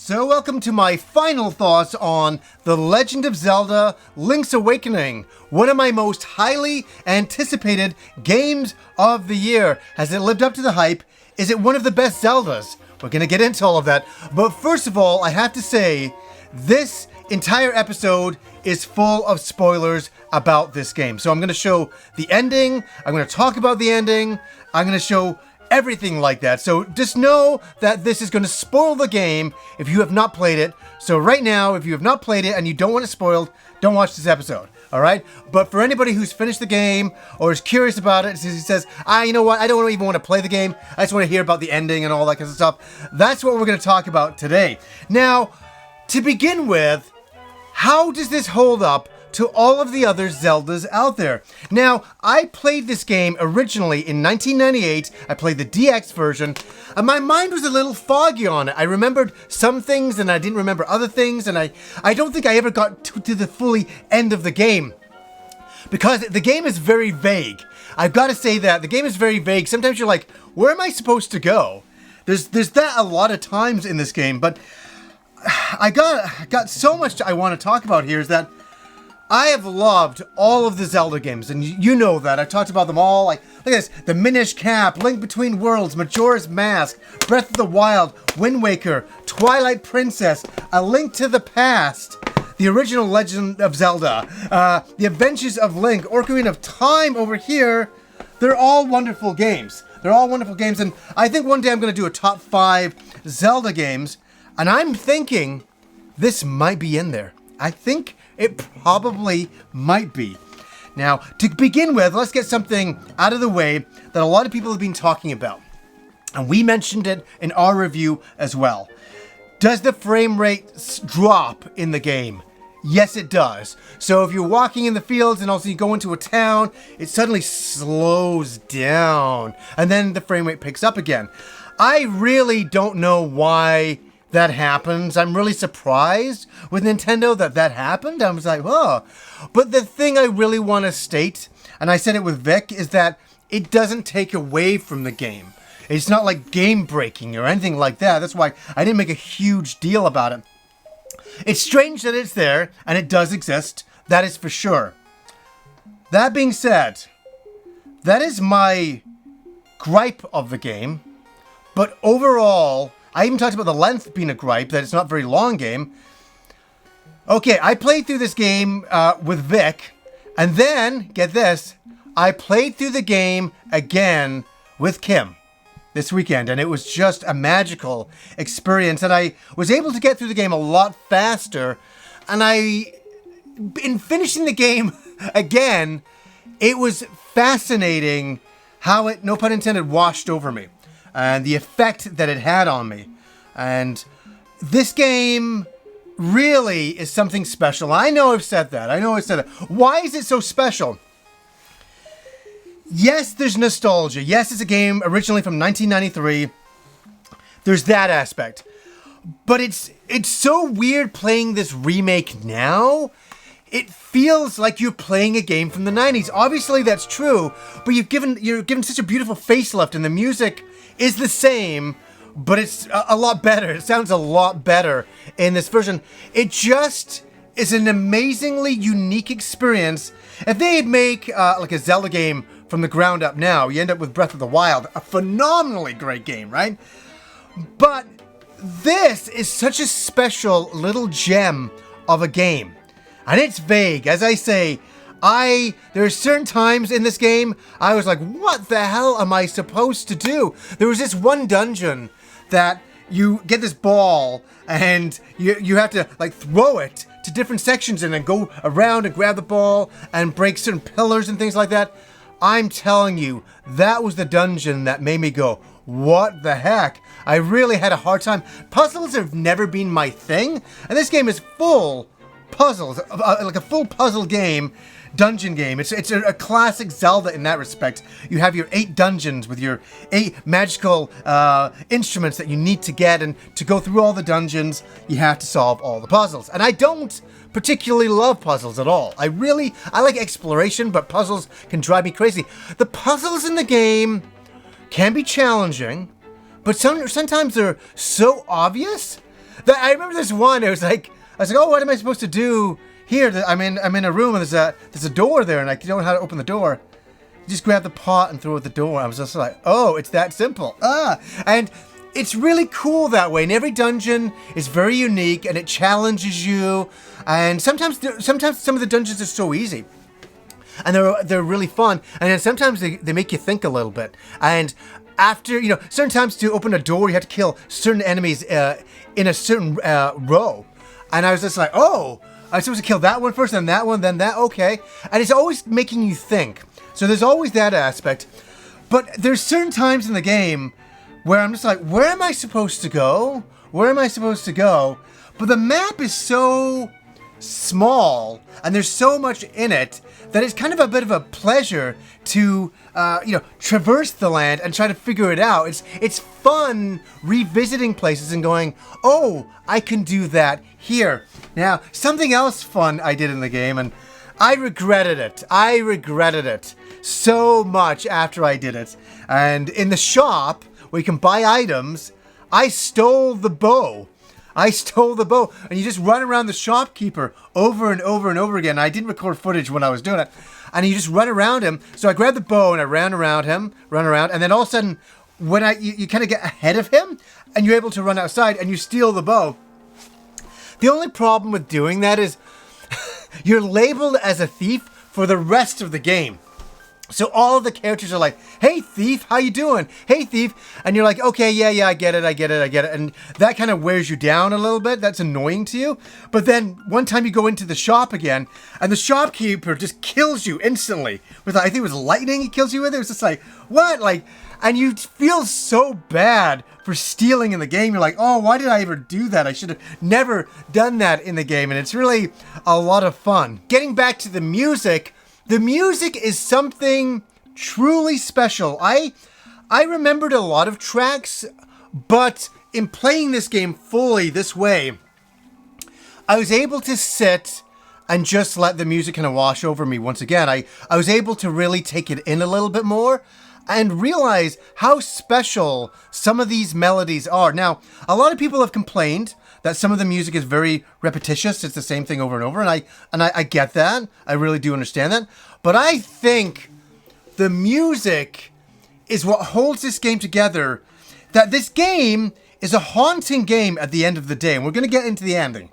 So welcome to my final thoughts on The Legend of Zelda Link's Awakening, one of my most highly anticipated games of the year. Has it lived up to the hype? Is it one of the best Zeldas? We're going to get into all of that. But first of all, I have to say, this entire episode is full of spoilers about this game. So I'm going to show the ending, I'm going to talk about the ending, I'm going to show everything like that. So just know that this is going to spoil the game if you have not played it. So right now, if you have not played it and you don't want it spoiled, don't watch this episode. All right? But for anybody who's finished the game or is curious about it, he says, you know what? I don't even want to play the game. I just want to hear about the ending and all that kind of stuff. That's what we're going to talk about today. Now, to begin with, how does this hold up to all of the other Zeldas out there? Now, I played this game originally in 1998. I played the DX version, and my mind was a little foggy on it. I remembered some things, and I didn't remember other things, and I don't think I ever got to the fully end of the game, because the game is very vague. I've got to say that. The game is very vague. Sometimes you're like, where am I supposed to go? There's that a lot of times in this game, but I got so much I want to talk about here is that I have loved all of the Zelda games, and you know that. I've talked about them all. Like, look at this. The Minish Cap, Link Between Worlds, Majora's Mask, Breath of the Wild, Wind Waker, Twilight Princess, A Link to the Past, the original Legend of Zelda, The Adventures of Link, Ocarina of Time over here. They're all wonderful games. They're all wonderful games, and I think one day I'm going to do a top 5 Zelda games, and I'm thinking this might be in there. I think it probably might be. Now, to begin with, let's get something out of the way that a lot of people have been talking about. And we mentioned it in our review as well. Does the frame rate drop in the game? Yes, it does. So if you're walking in the fields and also you go into a town, it suddenly slows down. And then the frame rate picks up again. I really don't know why that happens. I'm really surprised with Nintendo that happened. I was like, oh. But the thing I really want to state, and I said it with Vic, is that it doesn't take away from the game. It's not like game breaking or anything like that. That's why I didn't make a huge deal about it. It's strange that it's there, and it does exist. That is for sure. That being said, that is my gripe of the game. But overall, I even talked about the length being a gripe, that it's not a very long game. Okay, I played through this game with Vic, and then, get this, I played through the game again with Kim this weekend, and it was just a magical experience, and I was able to get through the game a lot faster, and in finishing the game again, it was fascinating how it, no pun intended, washed over me. And the effect that it had on me. And this game really is something special. I know I've said that. Why is it so special? Yes, there's nostalgia. Yes, it's a game originally from 1993. There's that aspect. But it's so weird playing this remake now. It feels like you're playing a game from the 90s. Obviously, that's true. But you're given such a beautiful facelift, and the music is the same, but it's a lot better. It sounds a lot better in this version. It just is an amazingly unique experience. If they'd make like a Zelda game from the ground up now, you end up with Breath of the Wild, a phenomenally great game, right? But this is such a special little gem of a game. And it's vague. As I say, there are certain times in this game, I was like, what the hell am I supposed to do? There was this one dungeon that you get this ball and you have to like throw it to different sections and then go around and grab the ball and break certain pillars and things like that. I'm telling you, that was the dungeon that made me go, what the heck? I really had a hard time. Puzzles have never been my thing, and this game is full puzzles, like a full puzzle game, dungeon game. It's a classic Zelda in that respect. You have your 8 dungeons with your 8 magical instruments that you need to get, and to go through all the dungeons, you have to solve all the puzzles. And I don't particularly love puzzles at all. I like exploration, but puzzles can drive me crazy. The puzzles in the game can be challenging, but sometimes they're so obvious I remember this one. I was like, oh, what am I supposed to do here? I'm in a room and there's a door there, and I don't know how to open the door. Just grab the pot and throw it at the door. I was just like, oh, it's that simple. And it's really cool that way. And every dungeon is very unique, and it challenges you. And sometimes some of the dungeons are so easy, and they're really fun. And then sometimes they make you think a little bit. And after, certain times to open a door, you have to kill certain enemies in a certain row. And I was just like, oh, I'm supposed to kill that one first, then that one, then that, okay. And it's always making you think. So there's always that aspect. But there's certain times in the game where I'm just like, where am I supposed to go? Where am I supposed to go? But the map is so small, and there's so much in it, that it's kind of a bit of a pleasure to, traverse the land and try to figure it out. It's fun revisiting places and going, oh, I can do that here. Now, something else fun I did in the game, and I regretted it. I regretted it so much after I did it. And in the shop, where you can buy items, I stole the bow. And you just run around the shopkeeper over and over and over again. I didn't record footage when I was doing it. And you just run around him. So I grabbed the bow and I ran around, and then all of a sudden, when you kind of get ahead of him, and you're able to run outside, and you steal the bow. The only problem with doing that is you're labeled as a thief for the rest of the game. So all of the characters are like, hey, thief, how you doing? Hey, thief. And you're like, okay, yeah, I get it. And that kind of wears you down a little bit. That's annoying to you. But then one time you go into the shop again, and the shopkeeper just kills you instantly. With, I think it was lightning he kills you with. It was just like, what? And you feel so bad for stealing in the game. You're like, oh, why did I ever do that? I should have never done that in the game. And it's really a lot of fun. Getting back to the music is something truly special. I remembered a lot of tracks, but in playing this game fully this way, I was able to sit and just let the music kind of wash over me once again. I was able to really take it in a little bit more and realize how special some of these melodies are. Now, a lot of people have complained that some of the music is very repetitious. It's the same thing over and over, and I get that. I really do understand that. But I think the music is what holds this game together. That this game is a haunting game at the end of the day, and we're going to get into the ending.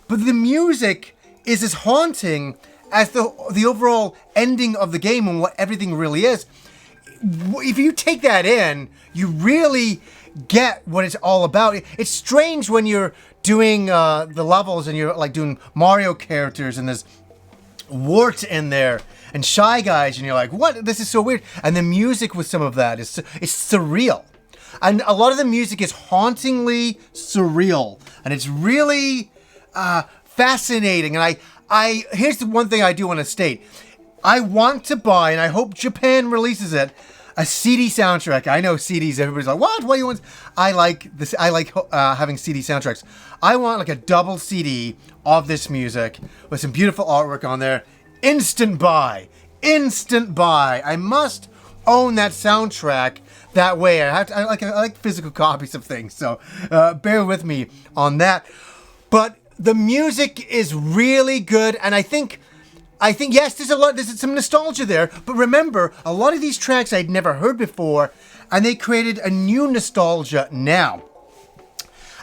But the music is as haunting as the overall ending of the game and what everything really is. If you take that in, you really get what it's all about. It's strange when you're doing the levels and you're like doing Mario characters and there's warts in there and Shy Guys and you're like, what? This is so weird. And the music with some of that is surreal. And a lot of the music is hauntingly surreal. And it's really fascinating. And I here's the one thing I do want to state. I want to buy, and I hope Japan releases it, a CD soundtrack. I know CDs, everybody's like, what do you want? I like this. I like having CD soundtracks. I want like a double CD of this music with some beautiful artwork on there. Instant buy. I must own that soundtrack that way. I like physical copies of things, so bear with me on that. But the music is really good, and I think yes, there's some nostalgia there, but remember, a lot of these tracks I'd never heard before, and they created a new nostalgia now.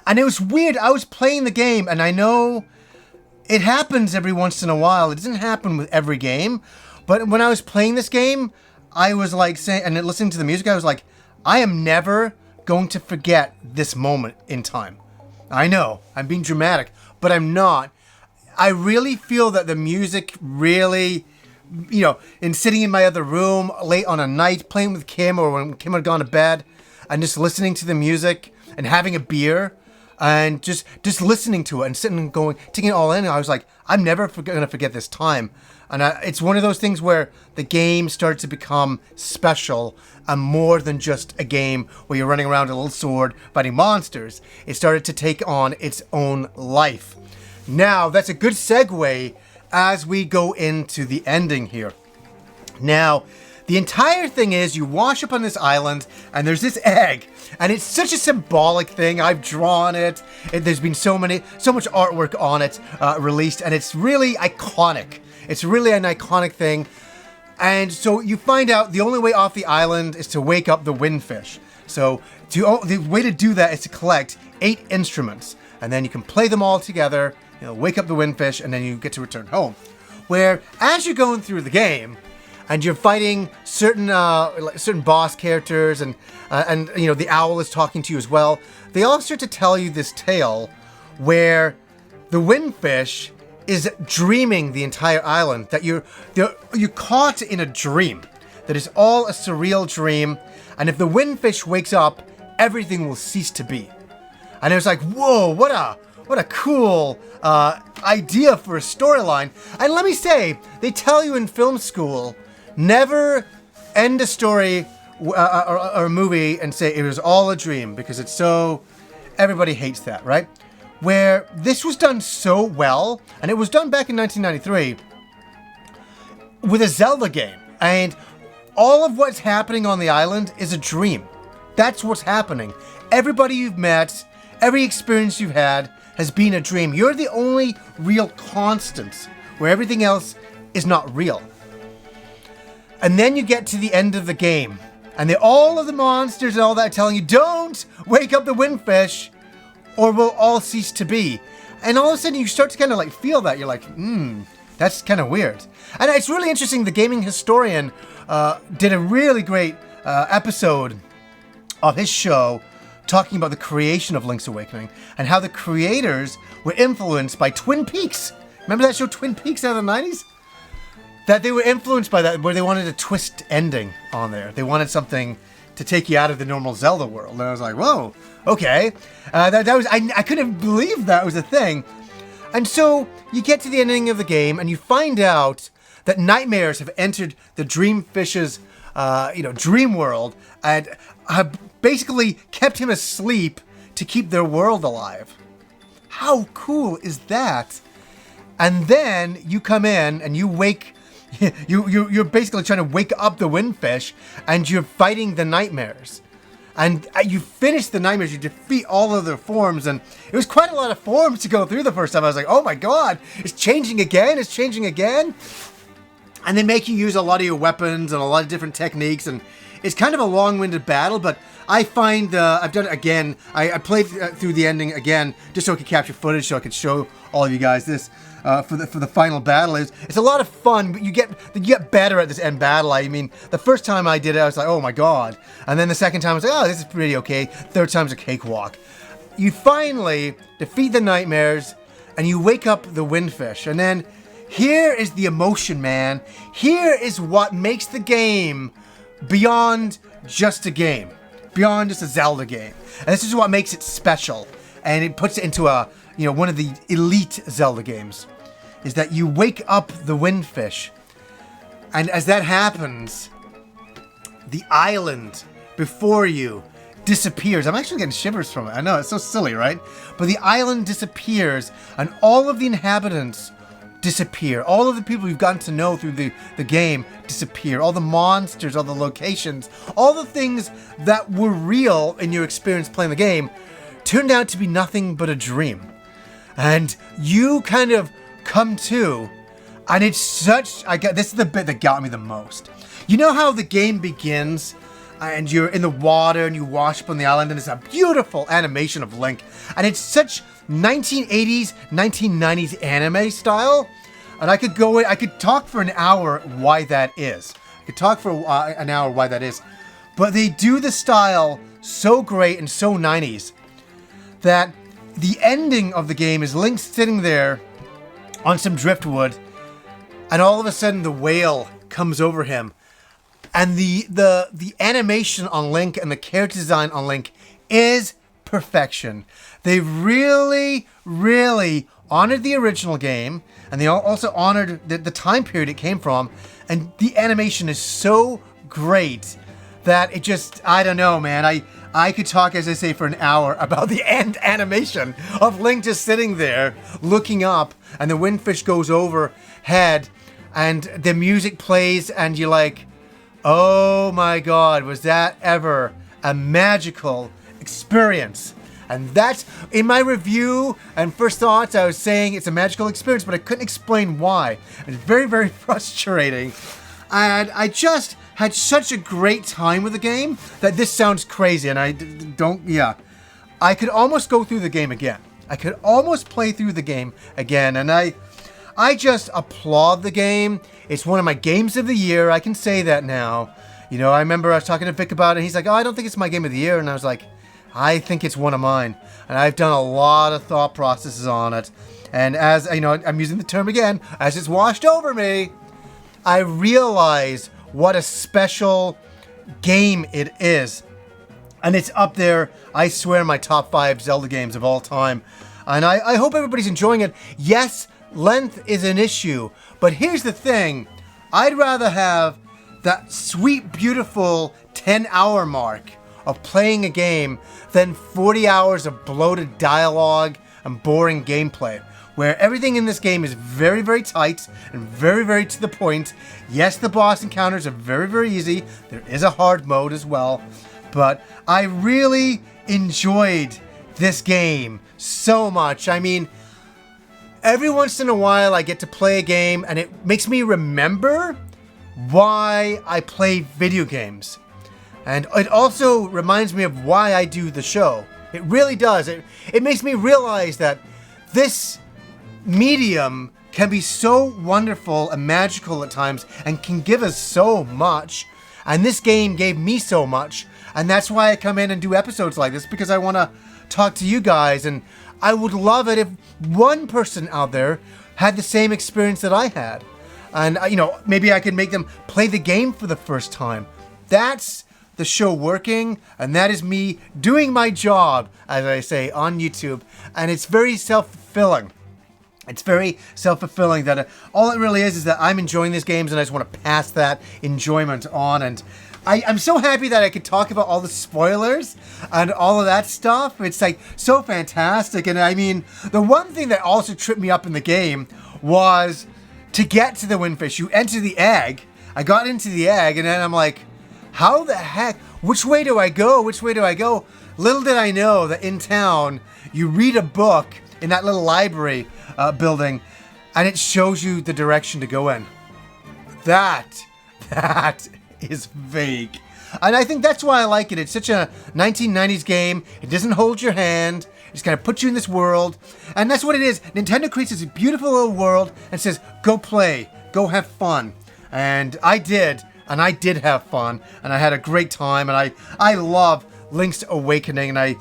And it was weird, I was playing the game, and I know it happens every once in a while, it doesn't happen with every game, but when I was playing this game, I was like saying, and listening to the music, I was like, I am never going to forget this moment in time. I know, I'm being dramatic, but I'm not. I really feel that the music really, in sitting in my other room late on a night, playing with Kim or when Kim had gone to bed, and just listening to the music and having a beer and just listening to it and sitting and going, taking it all in. I was like, I'm never going to forget this time. And it's one of those things where the game started to become special and more than just a game where you're running around with a little sword fighting monsters. It started to take on its own life. Now, that's a good segue as we go into the ending here. Now, The entire thing is you wash up on this island and there's this egg, and it's such a symbolic thing. I've drawn it. There's been so much artwork on it released, and it's really iconic. It's really an iconic thing. And so you find out the only way off the island is to wake up the windfish. So the way to do that is to collect 8 instruments, and then you can play them all together, wake up the windfish, and then you get to return home. Where as you're going through the game, and you're fighting certain boss characters, and the owl is talking to you as well, they all start to tell you this tale where the windfish is dreaming the entire island, that you're caught in a dream, that is all a surreal dream, and if the windfish wakes up, everything will cease to be. And it was like, whoa, what a cool idea for a storyline. And let me say, they tell you in film school, never end a story or a movie and say it was all a dream, because it's so, everybody hates that, right? Where this was done so well, and it was done back in 1993 with a Zelda game, and all of what's happening on the island is a dream. That's what's happening. Everybody you've met, every experience you've had has been a dream. You're the only real constants, where everything else is not real. And then you get to the end of the game, and all of the monsters and all that are telling you, don't wake up the windfish, or we'll all cease to be. And all of a sudden you start to kind of feel that. You're like, that's kind of weird. And it's really interesting. The gaming historian did a really great episode of his show talking about the creation of Link's Awakening and how the creators were influenced by Twin Peaks. Remember that show Twin Peaks out of the 90s? That they were influenced by that, where they wanted a twist ending on there. They wanted something to take you out of the normal Zelda world. And I was like, whoa, okay. I couldn't believe that was a thing. And so you get to the ending of the game and you find out that nightmares have entered the Dreamfish's dream world and have basically kept him asleep to keep their world alive. How cool is that? And then you come in and you wake... You're basically trying to wake up the windfish, and you're fighting the nightmares. And you finish the nightmares, you defeat all of their forms, and it was quite a lot of forms to go through the first time. I was like, oh my god, it's changing again. And they make you use a lot of your weapons and a lot of different techniques, and it's kind of a long-winded battle, but I find I've done it again. I played through the ending again just so I could capture footage, so I could show all of you guys this. For the final battle. It's a lot of fun, but you get better at this end battle. I mean, the first time I did it, I was like, oh my god. And then the second time I was like, oh, this is pretty okay. Third time's a cakewalk. You finally defeat the nightmares, and you wake up the windfish. And then here is the emotion, man. Here is what makes the game beyond just a game. Beyond just a Zelda game. And this is what makes it special. And it puts it into one of the elite Zelda games, is that you wake up the windfish. And as that happens, the island before you disappears. I'm actually getting shivers from it. I know, it's so silly, right? But the island disappears, and all of the inhabitants disappear. All of the people you've gotten to know through the game disappear. All the monsters, all the locations, all the things that were real in your experience playing the game turned out to be nothing but a dream. And you kind of come to, and it's such, this is the bit that got me the most. You know how the game begins, and you're in the water, and you wash up on the island, and it's a beautiful animation of Link, and it's such 1980s, 1990s anime style, and I could talk for an hour why that is. But they do the style so great and so 90s that the ending of the game is Link sitting there on some driftwood, and all of a sudden the whale comes over him, and the animation on Link and the character design on Link is perfection. They really, really honored the original game, and they also honored the time period it came from, and the animation is so great that it just, I don't know, man, I could talk, as I say, for an hour about the end animation of Link just sitting there, looking up, and the windfish goes overhead, and the music plays, and you're like, Oh my God, was that ever a magical experience? And that's, in my review and first thoughts, I was saying it's a magical experience, but I couldn't explain why. It's very, very frustrating. And I just had such a great time with the game that this sounds crazy, and I could almost go through the game again. I could almost play through the game again, and I just applaud the game. It's one of my games of the year. I can say that now. You know, I remember I was talking to Vic about it, and he's like, oh, I don't think it's my game of the year, and I was like, I think it's one of mine, and I've done a lot of thought processes on it. And as you know, I'm using the term again, as it's washed over me, I realize what a special game it is. And it's up there, I swear, in my top 5 Zelda games of all time. And I hope everybody's enjoying it. Yes, length is an issue, but here's the thing. I'd rather have that sweet, beautiful 10-hour mark of playing a game than 40 hours of bloated dialogue and boring gameplay, where everything in this game is very, very tight and very, very to the point. Yes, the boss encounters are very, very easy. There is a hard mode as well, but I really enjoyed this game so much. I mean, every once in a while I get to play a game and it makes me remember why I play video games. And it also reminds me of why I do the show. It really does. It makes me realize that this medium can be so wonderful and magical at times and can give us so much. And this game gave me so much. And that's why I come in and do episodes like this, because I want to talk to you guys. And I would love it if one person out there had the same experience that I had. And, you know, maybe I could make them play the game for the first time. That's the show working, and that is me doing my job, as I say, on YouTube. And it's very self-fulfilling. It's very self-fulfilling that all it really is that I'm enjoying these games, and I just want to pass that enjoyment on. And I'm so happy that I could talk about all the spoilers and all of that stuff. It's like so fantastic. And I mean, the one thing that also tripped me up in the game was to get to the windfish. You enter the egg. I got into the egg, and then I'm like, how the heck? Which way do I go? Which way do I go? Little did I know that in town, you read a book in that little library building, and it shows you the direction to go in. That is vague. And I think that's why I like it. It's such a 1990s game. It doesn't hold your hand. It's going to put you in this world. And that's what it is. Nintendo creates this beautiful little world and says, go play, go have fun. And I did. And I did have fun, and I had a great time, and I love Link's Awakening, and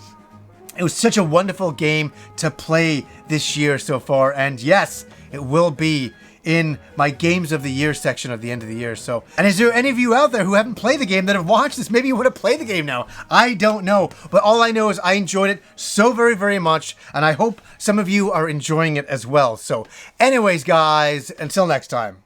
it was such a wonderful game to play this year so far, and yes, it will be in my Games of the Year section at the end of the year. So, and is there any of you out there who haven't played the game that have watched this? Maybe you would have played the game now. I don't know, but all I know is I enjoyed it so very, very much, and I hope some of you are enjoying it as well. So anyways, guys, until next time.